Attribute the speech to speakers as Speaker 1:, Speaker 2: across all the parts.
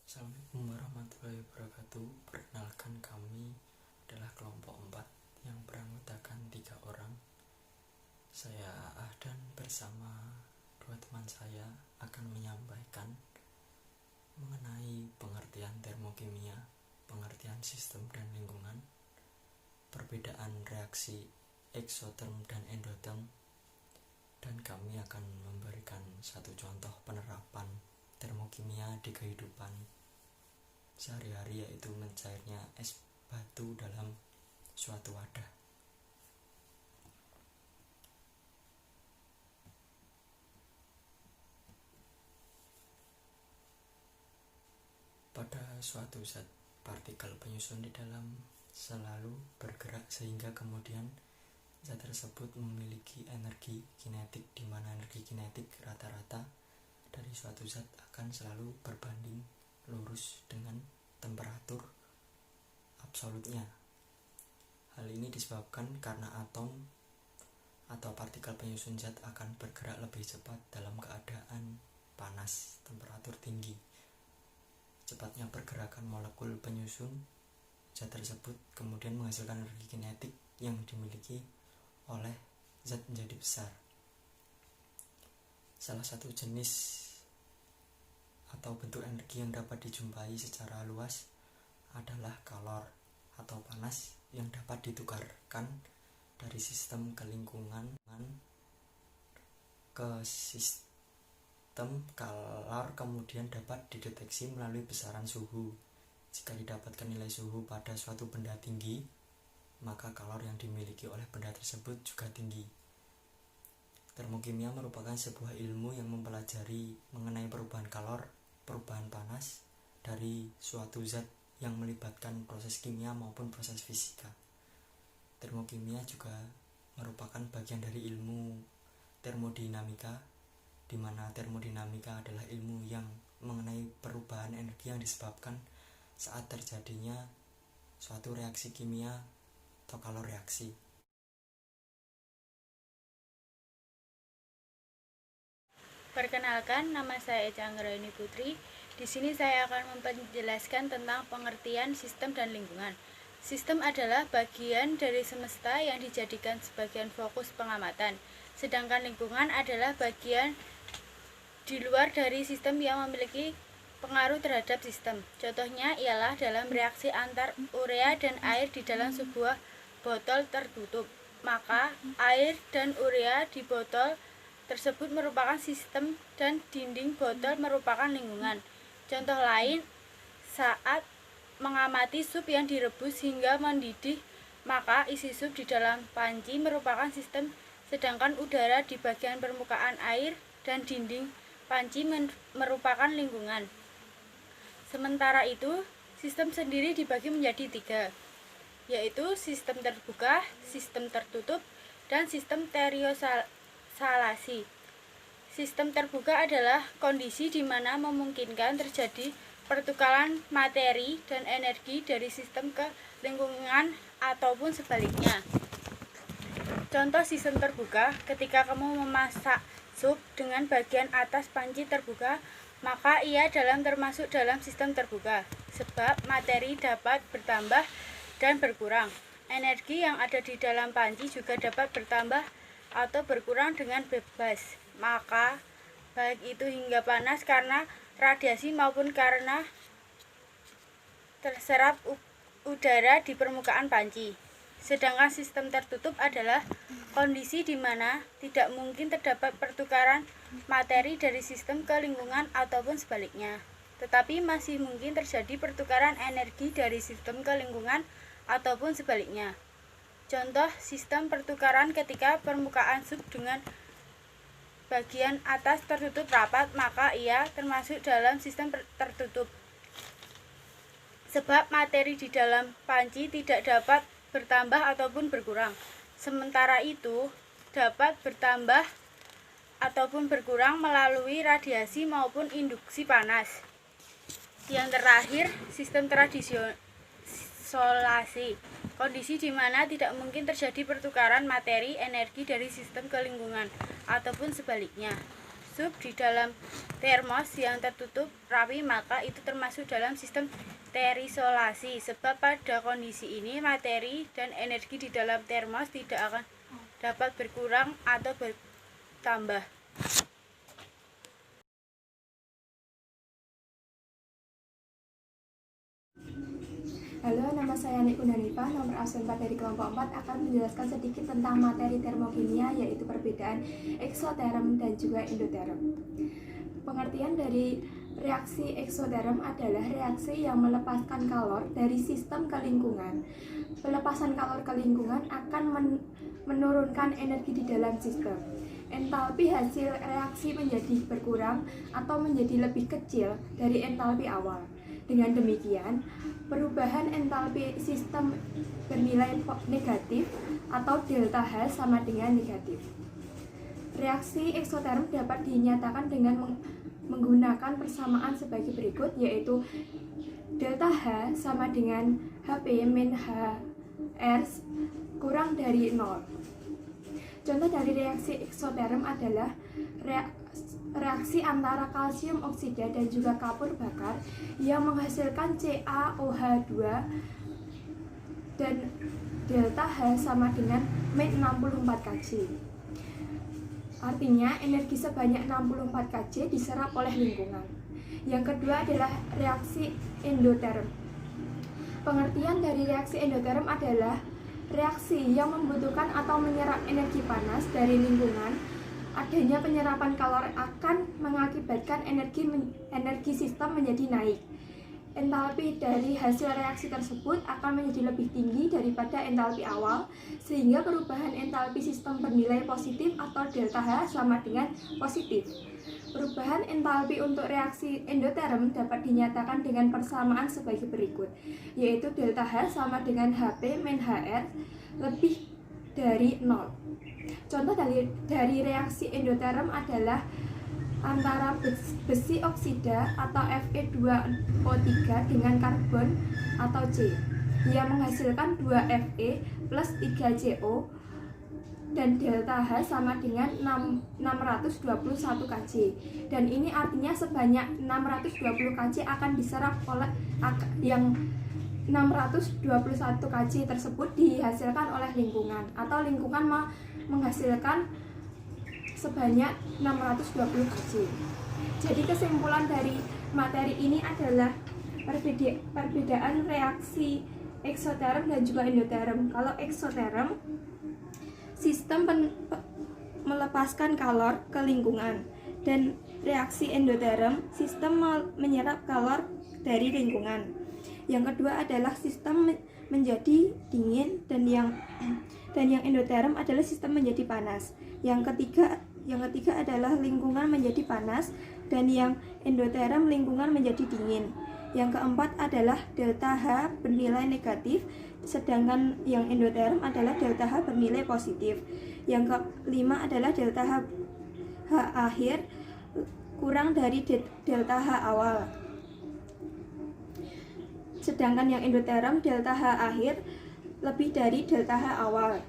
Speaker 1: Assalamualaikum warahmatullahi wabarakatuh. Perkenalkan, kami adalah kelompok 4 yang beranggotakan 3 orang. Saya Ahdan bersama 2 teman saya akan menyampaikan mengenai pengertian termokimia, pengertian sistem dan lingkungan, perbedaan reaksi eksoterm dan endoterm, dan kami akan memberikan satu contoh penerapan termokimia di kehidupan sehari-hari, yaitu mencairnya es batu dalam suatu wadah. Pada suatu zat, partikel penyusun di dalam selalu bergerak sehingga kemudian zat tersebut memiliki energi kinetik, di mana energi kinetik rata-rata dari suatu zat akan selalu berbanding lurus dengan temperatur absolutnya. Hal ini disebabkan karena atom atau partikel penyusun zat akan bergerak lebih cepat dalam keadaan panas, temperatur tinggi. Cepatnya pergerakan molekul penyusun zat tersebut kemudian menghasilkan energi kinetik yang dimiliki oleh zat menjadi besar. Salah satu jenis atau bentuk energi yang dapat dijumpai secara luas adalah kalor atau panas yang dapat ditukarkan dari sistem ke lingkungan ke sistem. Kalor kemudian dapat dideteksi melalui besaran suhu. Jika didapatkan nilai suhu pada suatu benda tinggi, maka kalor yang dimiliki oleh benda tersebut juga tinggi. Termokimia merupakan sebuah ilmu yang mempelajari mengenai perubahan kalor, perubahan panas dari suatu zat yang melibatkan proses kimia maupun proses fisika. Termokimia juga merupakan bagian dari ilmu termodinamika, di mana termodinamika adalah ilmu yang mengenai perubahan energi yang disebabkan saat terjadinya suatu reaksi kimia atau kalor reaksi.
Speaker 2: Perkenalkan, nama saya Eca Anggraini Putri. Di sini saya akan menjelaskan tentang pengertian sistem dan lingkungan. Sistem adalah bagian dari semesta yang dijadikan sebagian fokus pengamatan, sedangkan lingkungan adalah bagian di luar dari sistem yang memiliki pengaruh terhadap sistem. Contohnya ialah dalam reaksi antar urea dan air di dalam sebuah botol tertutup, maka air dan urea di botol tersebut merupakan sistem dan dinding botol merupakan lingkungan. Contoh lain, saat mengamati sup yang direbus hingga mendidih, maka isi sup di dalam panci merupakan sistem, sedangkan udara di bagian permukaan air dan dinding panci merupakan lingkungan. Sementara itu, sistem sendiri dibagi menjadi 3, yaitu sistem terbuka, sistem tertutup, dan sistem terisolasi. Sistem terbuka adalah kondisi di mana memungkinkan terjadi pertukaran materi dan energi dari sistem ke lingkungan ataupun sebaliknya. Contoh sistem terbuka, ketika kamu memasak sup dengan bagian atas panci terbuka, maka ia termasuk dalam sistem terbuka, sebab materi dapat bertambah dan berkurang. Energi yang ada di dalam panci juga dapat bertambah atau berkurang dengan bebas, maka baik itu hingga panas karena radiasi maupun karena terserap udara di permukaan panci. Sedangkan sistem tertutup adalah kondisi di mana tidak mungkin terdapat pertukaran materi dari sistem ke lingkungan ataupun sebaliknya, tetapi masih mungkin terjadi pertukaran energi dari sistem ke lingkungan ataupun sebaliknya. Contoh sistem pertukaran ketika permukaan sup dengan bagian atas tertutup rapat, maka ia termasuk dalam sistem tertutup, sebab materi di dalam panci tidak dapat bertambah ataupun berkurang. Sementara itu dapat bertambah ataupun berkurang melalui radiasi maupun induksi panas. Yang terakhir, sistem terisolasi, kondisi di mana tidak mungkin terjadi pertukaran materi energi dari sistem ke lingkungan ataupun sebaliknya. tersusup di dalam termos yang tertutup rapi, maka itu termasuk dalam sistem terisolasi. Sebab pada kondisi ini materi dan energi di dalam termos tidak akan dapat berkurang atau bertambah.
Speaker 3: Halo, nama saya Nik Kundanifah, nomor absen 4 dari kelompok 4 akan menjelaskan sedikit tentang materi termokimia, yaitu perbedaan eksoterm dan juga endoterm. Pengertian dari reaksi eksoterm adalah reaksi yang melepaskan kalor dari sistem ke lingkungan. Pelepasan kalor ke lingkungan akan menurunkan energi di dalam sistem. Entalpi hasil reaksi menjadi berkurang atau menjadi lebih kecil dari entalpi awal. Dengan demikian, perubahan entalpi sistem bernilai negatif atau delta H sama dengan negatif. Reaksi eksoterm dapat dinyatakan dengan menggunakan persamaan sebagai berikut, yaitu delta H sama dengan HP min HR kurang dari 0. Contoh dari reaksi eksoterm adalah reaksi antara kalsium oksida dan juga kapur bakar yang menghasilkan CaOH2 dan delta H sama dengan min 64 Kj. Artinya energi sebanyak 64 Kj diserap oleh lingkungan. Yang kedua adalah reaksi endoterm. Pengertian dari reaksi endoterm adalah reaksi yang membutuhkan atau menyerap energi panas dari lingkungan. Adanya penyerapan kalor akan mengakibatkan energi sistem menjadi naik. Entalpi dari hasil reaksi tersebut akan menjadi lebih tinggi daripada entalpi awal, sehingga perubahan entalpi sistem bernilai positif atau delta H sama dengan positif. Perubahan entalpi untuk reaksi endoterm dapat dinyatakan dengan persamaan sebagai berikut, yaitu delta H sama dengan HP min HR lebih dari 0. Contoh dari reaksi endoterm adalah antara besi oksida atau Fe2O3 dengan karbon atau C yang menghasilkan 2Fe plus 3CO dan delta H sama dengan 621 Kj, dan ini artinya sebanyak 620 Kj akan diserap oleh yang 621 Kj tersebut dihasilkan oleh lingkungan, atau lingkungan menghasilkan sebanyak 620 Kj. Jadi kesimpulan dari materi ini adalah perbedaan reaksi eksoterm dan juga endoterm. Kalau eksoterm, sistem melepaskan kalor ke lingkungan, dan reaksi endoterm, sistem menyerap kalor dari lingkungan. Yang kedua adalah sistem menjadi dingin, dan yang endoterm adalah sistem menjadi panas. Yang ketiga adalah lingkungan menjadi panas, dan yang endoterm lingkungan menjadi dingin. Yang keempat adalah delta H bernilai negatif, sedangkan yang endoterm adalah delta H bernilai positif. Yang kelima adalah delta H akhir kurang dari delta H awal. Sedangkan yang endoterm delta H akhir lebih dari delta H awal.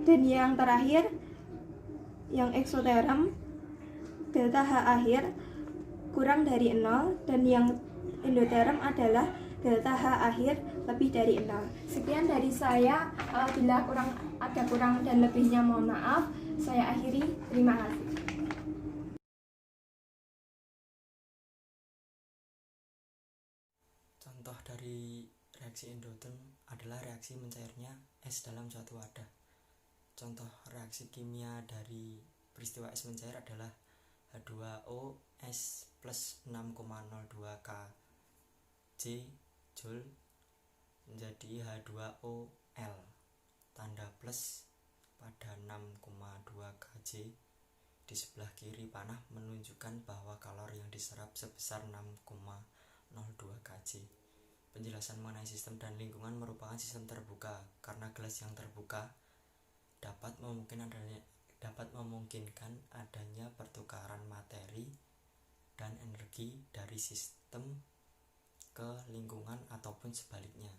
Speaker 3: Dan yang terakhir, yang eksoterm delta H akhir kurang dari 0, dan yang endoterm adalah delta H akhir lebih dari 0. Sekian dari saya. Bila ada kurang dan lebihnya mohon maaf. Saya akhiri. Terima kasih.
Speaker 1: Contoh dari reaksi endoterm adalah reaksi mencairnya es dalam suatu wadah. Contoh reaksi kimia dari peristiwa es mencair adalah H2O S plus 6,02 Kj Joule menjadi H2OL tanda plus pada 6,2 Kj. Di sebelah kiri panah menunjukkan bahwa kalor yang diserap sebesar 6,02 Kj. Penjelasan mengenai sistem dan lingkungan merupakan sistem terbuka, karena gelas yang terbuka dapat memungkinkan adanya pertukaran materi dan energi dari sistem ke lingkungan ataupun sebaliknya.